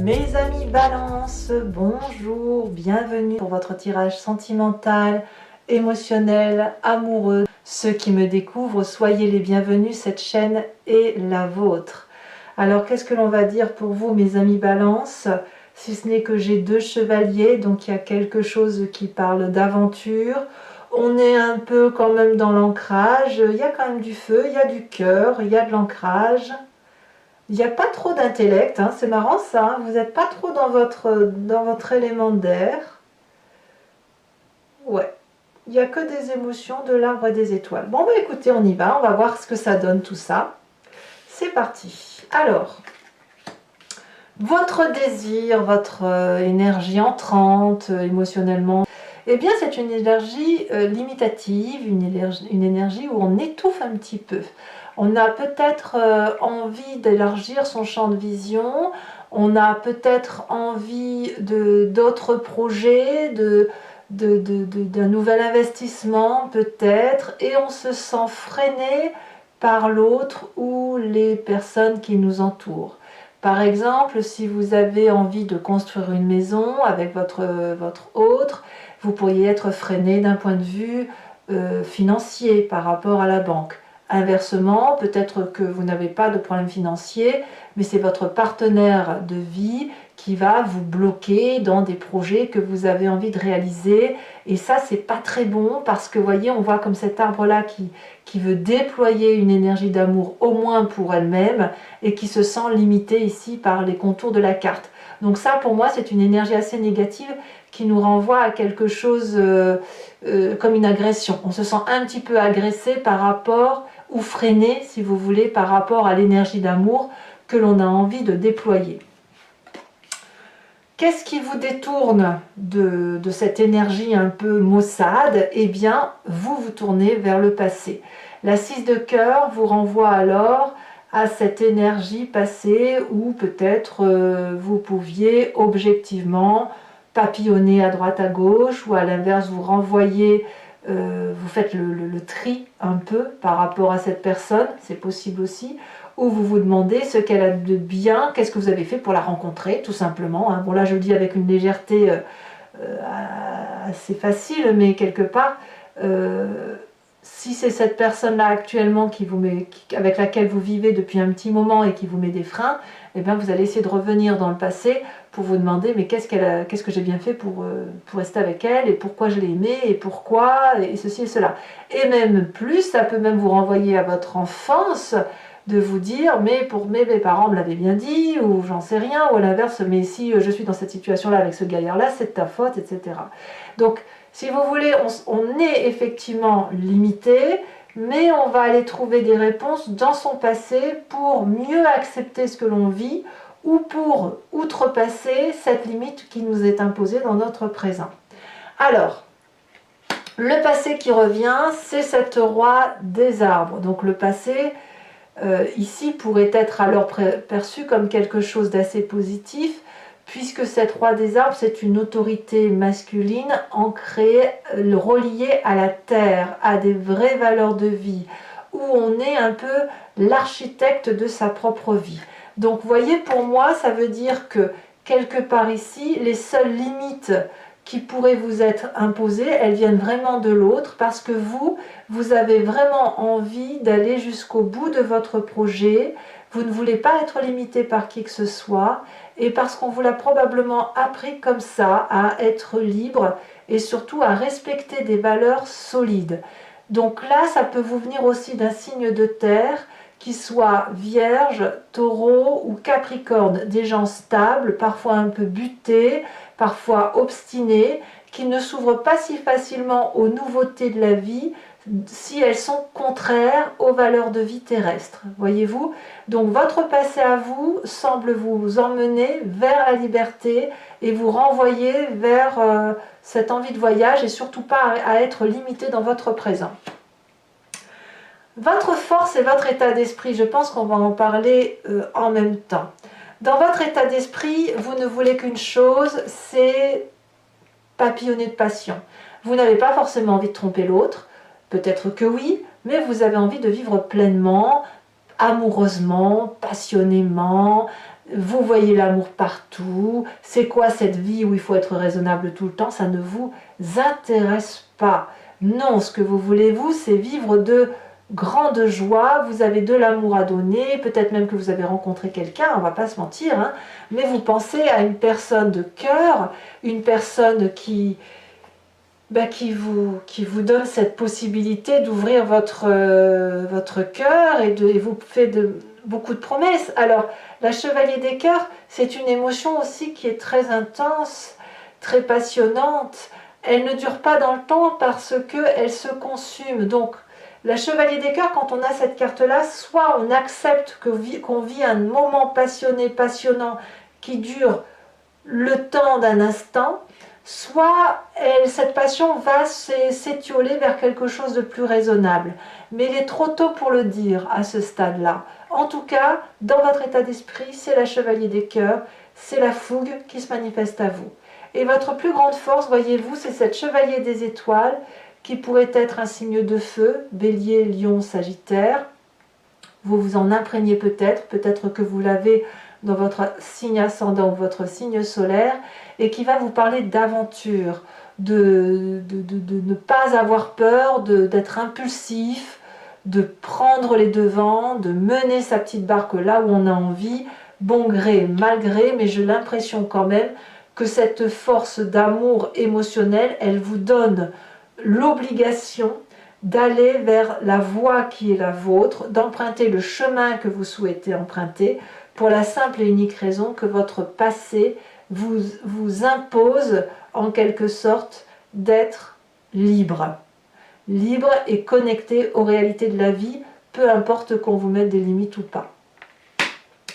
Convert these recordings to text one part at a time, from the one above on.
Mes amis Balance, bonjour, bienvenue pour votre tirage sentimental, émotionnel, amoureux. Ceux qui me découvrent, soyez les bienvenus, cette chaîne est la vôtre. Alors qu'est-ce que l'on va dire pour vous mes amis Balance, si ce n'est que j'ai deux chevaliers, donc il y a quelque chose qui parle d'aventure. On est un peu quand même dans l'ancrage, il y a quand même du feu, il y a du cœur, il y a de l'ancrage. Il n'y a pas trop d'intellect, hein, c'est marrant ça, hein, vous n'êtes pas trop dans votre élément d'air. Ouais, il n'y a que des émotions, de l'arbre et des étoiles. Bon bah écoutez, on y va, on va voir ce que ça donne tout ça. C'est parti. Alors, votre désir, votre énergie entrante émotionnellement, eh bien c'est une énergie limitative, une énergie où on étouffe un petit peu. On a peut-être envie d'élargir son champ de vision, on a peut-être envie d'autres projets, d'un nouvel investissement peut-être, et on se sent freiné par l'autre ou les personnes qui nous entourent. Par exemple, si vous avez envie de construire une maison avec votre autre, vous pourriez être freiné d'un point de vue financier par rapport à la banque. Inversement, peut-être que vous n'avez pas de problème financier, mais c'est votre partenaire de vie qui va vous bloquer dans des projets que vous avez envie de réaliser. Et ça, c'est pas très bon parce que, vous voyez, on voit comme cet arbre-là qui veut déployer une énergie d'amour au moins pour elle-même et qui se sent limité ici par les contours de la carte. Donc ça, pour moi, c'est une énergie assez négative qui nous renvoie à quelque chose comme une agression. On se sent un petit peu agressé par rapport, ou freiné, si vous voulez, par rapport à l'énergie d'amour que l'on a envie de déployer. Qu'est-ce qui vous détourne de cette énergie un peu maussade? Eh bien, vous tournez vers le passé. La 6 de cœur vous renvoie alors à cette énergie passée où peut-être vous pouviez objectivement papillonner à droite à gauche, ou à l'inverse vous renvoyez, vous faites le tri un peu par rapport à cette personne, c'est possible aussi, ou vous vous demandez ce qu'elle a de bien, qu'est-ce que vous avez fait pour la rencontrer, tout simplement. Hein. Bon là je le dis avec une légèreté assez facile, mais quelque part, si c'est cette personne-là actuellement avec laquelle vous vivez depuis un petit moment et qui vous met des freins, eh bien vous allez essayer de revenir dans le passé pour vous demander mais qu'est-ce que j'ai bien fait pour rester avec elle, et pourquoi je l'ai aimée, et pourquoi, et ceci et cela. Et même plus, ça peut même vous renvoyer à votre enfance, de vous dire mais mes parents me l'avaient bien dit, ou j'en sais rien, ou à l'inverse, mais si je suis dans cette situation-là avec ce gaillard-là, c'est de ta faute, etc. Donc, si vous voulez, on est effectivement limité, mais on va aller trouver des réponses dans son passé pour mieux accepter ce que l'on vit, ou pour outrepasser cette limite qui nous est imposée dans notre présent. Alors, le passé qui revient, c'est cette roi des arbres. Donc le passé, ici, pourrait être alors perçu comme quelque chose d'assez positif, puisque cette roi des arbres, c'est une autorité masculine ancrée, reliée à la terre, à des vraies valeurs de vie, où on est un peu l'architecte de sa propre vie. Donc vous voyez, pour moi, ça veut dire que quelque part ici, les seules limites qui pourraient vous être imposées, elles viennent vraiment de l'autre, parce que vous avez vraiment envie d'aller jusqu'au bout de votre projet, vous ne voulez pas être limité par qui que ce soit, et parce qu'on vous l'a probablement appris comme ça, à être libre, et surtout à respecter des valeurs solides. Donc là, ça peut vous venir aussi d'un signe de terre, qui soit Vierge, Taureau ou Capricorne, des gens stables, parfois un peu butés, parfois obstinés, qui ne s'ouvrent pas si facilement aux nouveautés de la vie si elles sont contraires aux valeurs de vie terrestres. Voyez-vous? Donc votre passé à vous semble vous emmener vers la liberté et vous renvoyer vers cette envie de voyage, et surtout pas à être limité dans votre présent. Votre force et votre état d'esprit, je pense qu'on va en parler en même temps. Dans votre état d'esprit, vous ne voulez qu'une chose, c'est papillonner de passion. Vous n'avez pas forcément envie de tromper l'autre, peut-être que oui, mais vous avez envie de vivre pleinement, amoureusement, passionnément, vous voyez l'amour partout, c'est quoi cette vie où il faut être raisonnable tout le temps, ça ne vous intéresse pas. Non, ce que vous voulez, vous, c'est vivre de grande joie, vous avez de l'amour à donner, peut-être même que vous avez rencontré quelqu'un, on va pas se mentir, hein, mais vous pensez à une personne de cœur, une personne qui vous donne cette possibilité d'ouvrir votre cœur et vous fait beaucoup de promesses. Alors, la chevalier des cœurs, c'est une émotion aussi qui est très intense, très passionnante. Elle ne dure pas dans le temps parce qu'elle se consume. Donc, la chevalier des cœurs, quand on a cette carte-là, soit on accepte qu'on vit un moment passionné, passionnant, qui dure le temps d'un instant, soit cette passion va s'étioler vers quelque chose de plus raisonnable. Mais il est trop tôt pour le dire à ce stade-là. En tout cas, dans votre état d'esprit, c'est la chevalier des cœurs, c'est la fougue qui se manifeste à vous. Et votre plus grande force, voyez-vous, c'est cette chevalier des étoiles qui pourrait être un signe de feu, bélier, lion, sagittaire. Vous vous en imprégnez peut-être que vous l'avez dans votre signe ascendant ou votre signe solaire, et qui va vous parler d'aventure, de ne pas avoir peur, d'être impulsif, de prendre les devants, de mener sa petite barque là où on a envie, bon gré, mal gré, mais j'ai l'impression quand même que cette force d'amour émotionnel, elle vous donne l'obligation d'aller vers la voie qui est la vôtre, d'emprunter le chemin que vous souhaitez emprunter, pour la simple et unique raison que votre passé vous impose en quelque sorte d'être libre. Libre et connecté aux réalités de la vie, peu importe qu'on vous mette des limites ou pas.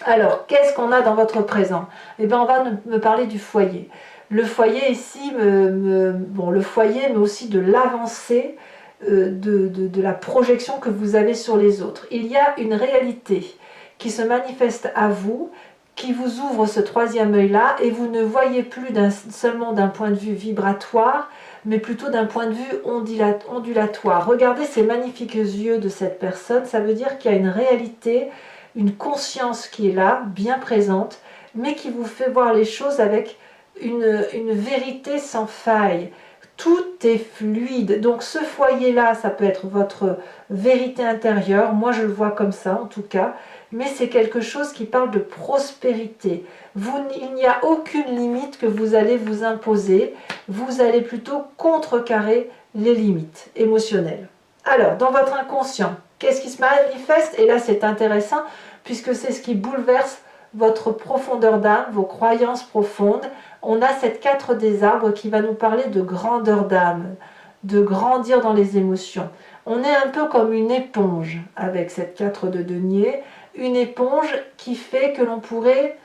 Alors, qu'est-ce qu'on a dans votre présent? Eh bien, on va me parler du foyer. Le foyer ici, le foyer, mais aussi de l'avancée, de la projection que vous avez sur les autres. Il y a une réalité qui se manifeste à vous, qui vous ouvre ce troisième œil-là, et vous ne voyez plus seulement d'un point de vue vibratoire, mais plutôt d'un point de vue ondulatoire. Regardez ces magnifiques yeux de cette personne, ça veut dire qu'il y a une réalité, une conscience qui est là, bien présente, mais qui vous fait voir les choses avec une vérité sans faille. Tout est fluide. Donc ce foyer-là, ça peut être votre vérité intérieure. Moi, je le vois comme ça, en tout cas. Mais c'est quelque chose qui parle de prospérité. Il n'y a aucune limite que vous allez vous imposer. Vous allez plutôt contrecarrer les limites émotionnelles. Alors, dans votre inconscient, qu'est-ce qui se manifeste? Et là, c'est intéressant, puisque c'est ce qui bouleverse votre profondeur d'âme, vos croyances profondes. On a cette 4 des arbres qui va nous parler de grandeur d'âme, de grandir dans les émotions. On est un peu comme une éponge avec cette 4 de denier, une éponge qui fait que l'on pourrait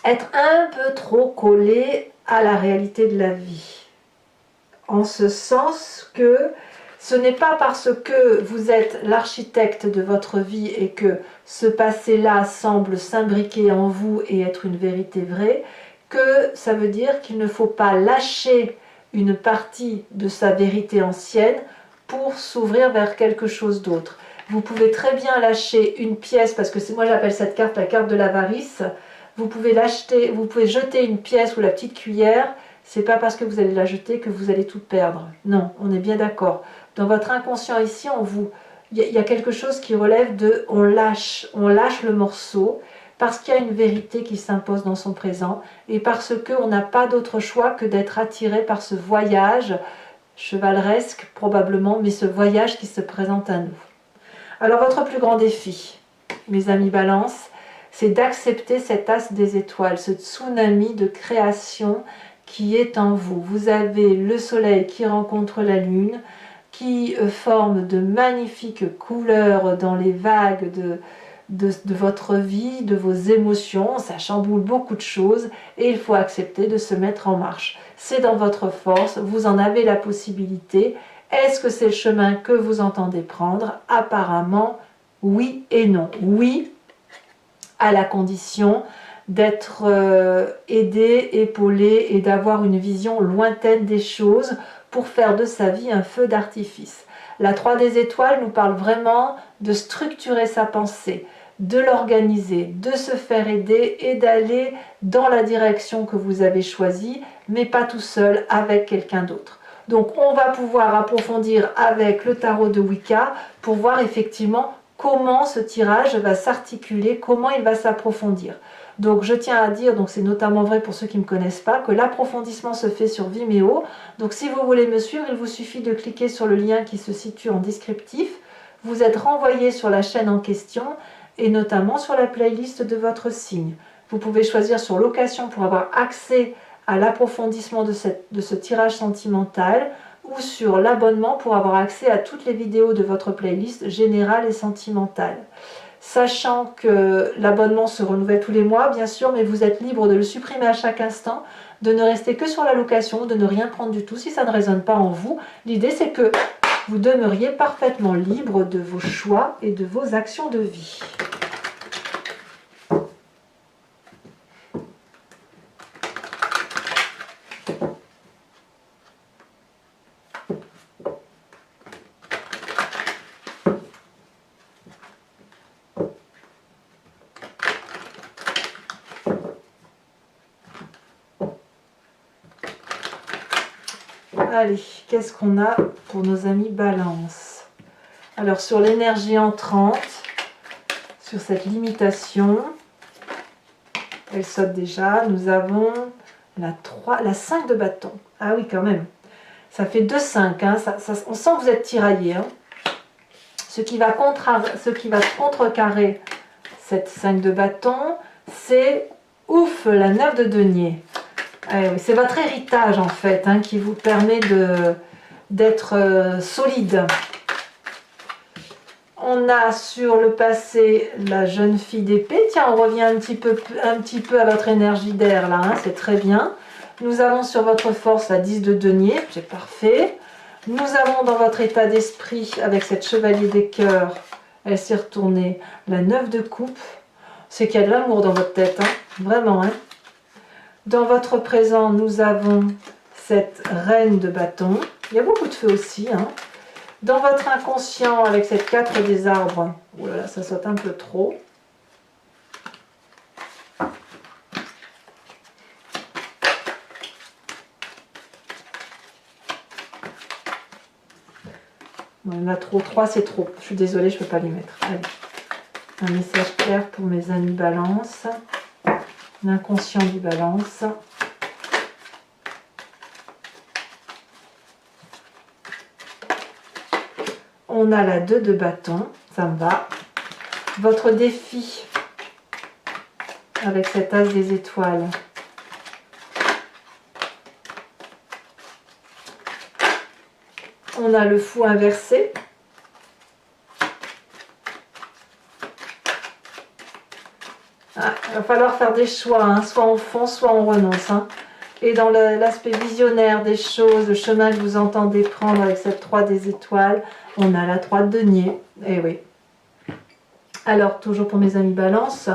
être un peu trop collé à la réalité de la vie. En ce sens que ce n'est pas parce que vous êtes l'architecte de votre vie et que ce passé-là semble s'imbriquer en vous et être une vérité vraie, que ça veut dire qu'il ne faut pas lâcher une partie de sa vérité ancienne pour s'ouvrir vers quelque chose d'autre. Vous pouvez très bien lâcher une pièce, parce que moi j'appelle cette carte la carte de l'avarice. Vous pouvez jeter une pièce ou la petite cuillère, c'est pas parce que vous allez la jeter que vous allez tout perdre. Non, on est bien d'accord. Dans votre inconscient ici, il y a quelque chose qui relève de on lâche le morceau, parce qu'il y a une vérité qui s'impose dans son présent, et parce qu'on n'a pas d'autre choix que d'être attiré par ce voyage, chevaleresque probablement, mais ce voyage qui se présente à nous. Alors votre plus grand défi, mes amis Balance, c'est d'accepter cet as des étoiles, ce tsunami de création qui est en vous. Vous avez le soleil qui rencontre la lune, qui forme de magnifiques couleurs dans les vagues de votre vie, de vos émotions. Ça chamboule beaucoup de choses et il faut accepter de se mettre en marche. C'est dans votre force, vous en avez la possibilité. Est-ce que c'est le chemin que vous entendez prendre? Apparemment, oui et non. Oui, à la condition d'être aidé, épaulé et d'avoir une vision lointaine des choses pour faire de sa vie un feu d'artifice. La 3 des étoiles nous parle vraiment de structurer sa pensée, de l'organiser, de se faire aider et d'aller dans la direction que vous avez choisie, mais pas tout seul, avec quelqu'un d'autre. Donc on va pouvoir approfondir avec le tarot de Wicca pour voir effectivement comment ce tirage va s'articuler, comment il va s'approfondir. Donc je tiens à dire, donc c'est notamment vrai pour ceux qui ne me connaissent pas, que l'approfondissement se fait sur Vimeo. Donc si vous voulez me suivre, il vous suffit de cliquer sur le lien qui se situe en descriptif. Vous êtes renvoyé sur la chaîne en question et notamment sur la playlist de votre signe. Vous pouvez choisir sur location pour avoir accès à l'approfondissement de ce tirage sentimental ou sur l'abonnement pour avoir accès à toutes les vidéos de votre playlist générale et sentimentale. Sachant que l'abonnement se renouvelle tous les mois, bien sûr, mais vous êtes libre de le supprimer à chaque instant, de ne rester que sur la location, de ne rien prendre du tout si ça ne résonne pas en vous. L'idée, c'est que vous demeuriez parfaitement libre de vos choix et de vos actions de vie. Allez, qu'est-ce qu'on a pour nos amis Balance? Alors, sur l'énergie entrante, sur cette limitation, elle saute déjà. Nous avons la 5 de bâton. Ah oui, quand même. Ça fait 2-5. Hein. On sent que vous êtes tiraillé. Hein. Ce qui va contrecarrer cette 5 de bâton, c'est ouf, la 9 de denier. C'est votre héritage en fait hein, qui vous permet d'être solide. On a sur le passé la jeune fille d'épée. Tiens, on revient un petit peu à votre énergie d'air là, hein, c'est très bien. Nous avons sur votre force la 10 de denier, c'est parfait. Nous avons dans votre état d'esprit, avec cette chevalier des cœurs, elle s'est retournée, la 9 de coupe. C'est qu'il y a de l'amour dans votre tête, hein, vraiment. Hein. Dans votre présent, nous avons cette reine de bâton. Il y a beaucoup de feu aussi. Hein. Dans votre inconscient, avec cette 4 des arbres, oh là là, ça saute un peu trop. Il y en a trop. 3, c'est trop. Je suis désolée, je ne peux pas les mettre. Allez. Un message clair pour mes amis Balance. L'inconscient du Balance. On a la 2 de bâton, ça me va. Votre défi avec cet as des étoiles. On a le fou inversé. Ah, il va falloir faire des choix, hein. Soit on fonce, soit on renonce. Hein. Et dans l'aspect visionnaire des choses, le chemin que vous entendez prendre avec cette 3 des étoiles, on a la 3 de denier. Eh oui. Alors, toujours pour mes amis Balance,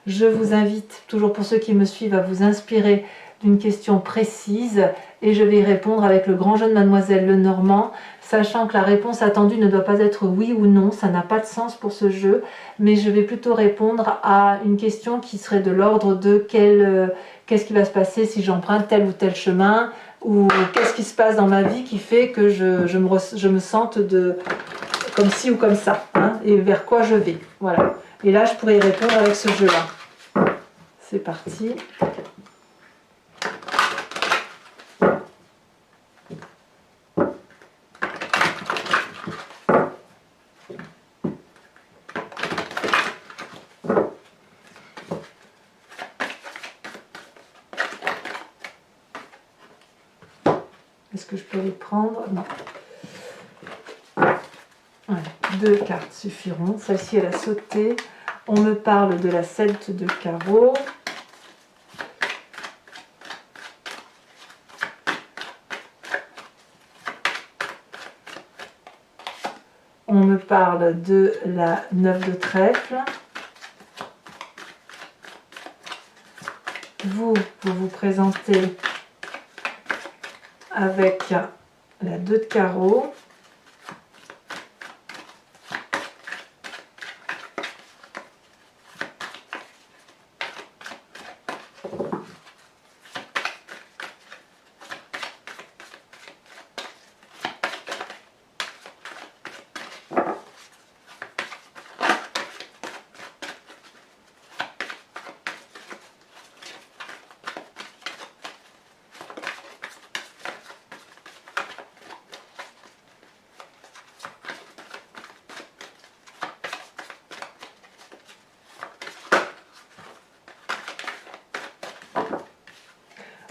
je vous invite, toujours pour ceux qui me suivent, à vous inspirer d'une question précise et je vais y répondre avec le grand jeu de Mademoiselle Lenormand, sachant que la réponse attendue ne doit pas être oui ou non, ça n'a pas de sens pour ce jeu, mais je vais plutôt répondre à une question qui serait de l'ordre de qu'est-ce qui va se passer si j'emprunte tel ou tel chemin, ou qu'est-ce qui se passe dans ma vie qui fait que je me sente comme ci ou comme ça, hein, et vers quoi je vais. Voilà. Et là, je pourrais y répondre avec ce jeu-là. C'est parti. Est-ce que je peux les prendre? Non. Voilà, 2 cartes suffiront. Celle-ci, elle a sauté. On me parle de la 7 de carreau. On me parle de la 9 de trèfle. Vous vous présentez avec la 2 de carreau.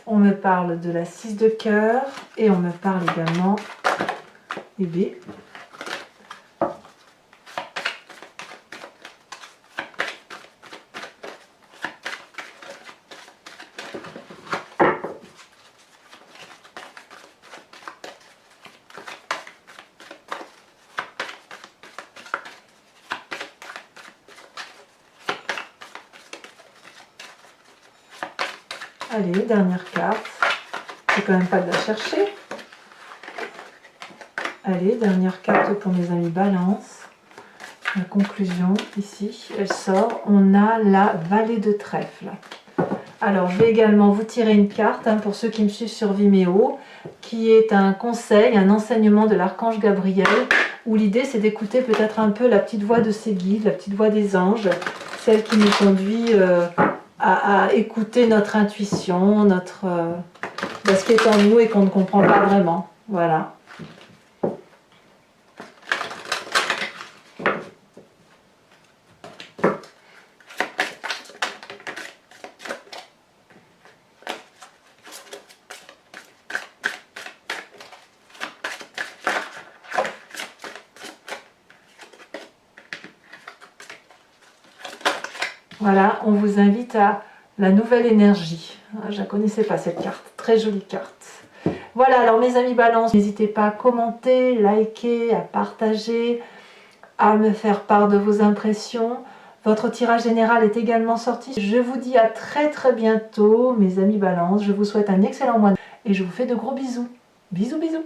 On me parle de la 6 de cœur et on me parle également des B. Allez, dernière carte. C'est quand même pas de la chercher. Allez, dernière carte pour mes amis Balance. La conclusion, ici, elle sort. On a la vallée de trèfle. Alors, je vais également vous tirer une carte, pour ceux qui me suivent sur Vimeo, qui est un conseil, un enseignement de l'archange Gabriel, où l'idée, c'est d'écouter peut-être un peu la petite voix de ses guides, la petite voix des anges, celle qui nous conduit à écouter notre intuition, ce qui est en nous et qu'on ne comprend pas vraiment. Voilà. Voilà, on vous invite à la nouvelle énergie. Je ne la connaissais pas cette carte, très jolie carte. Voilà, alors mes amis Balance, n'hésitez pas à commenter, liker, à partager, à me faire part de vos impressions. Votre tirage général est également sorti. Je vous dis à très bientôt, mes amis Balance. Je vous souhaite un excellent mois et je vous fais de gros bisous. Bisous, bisous.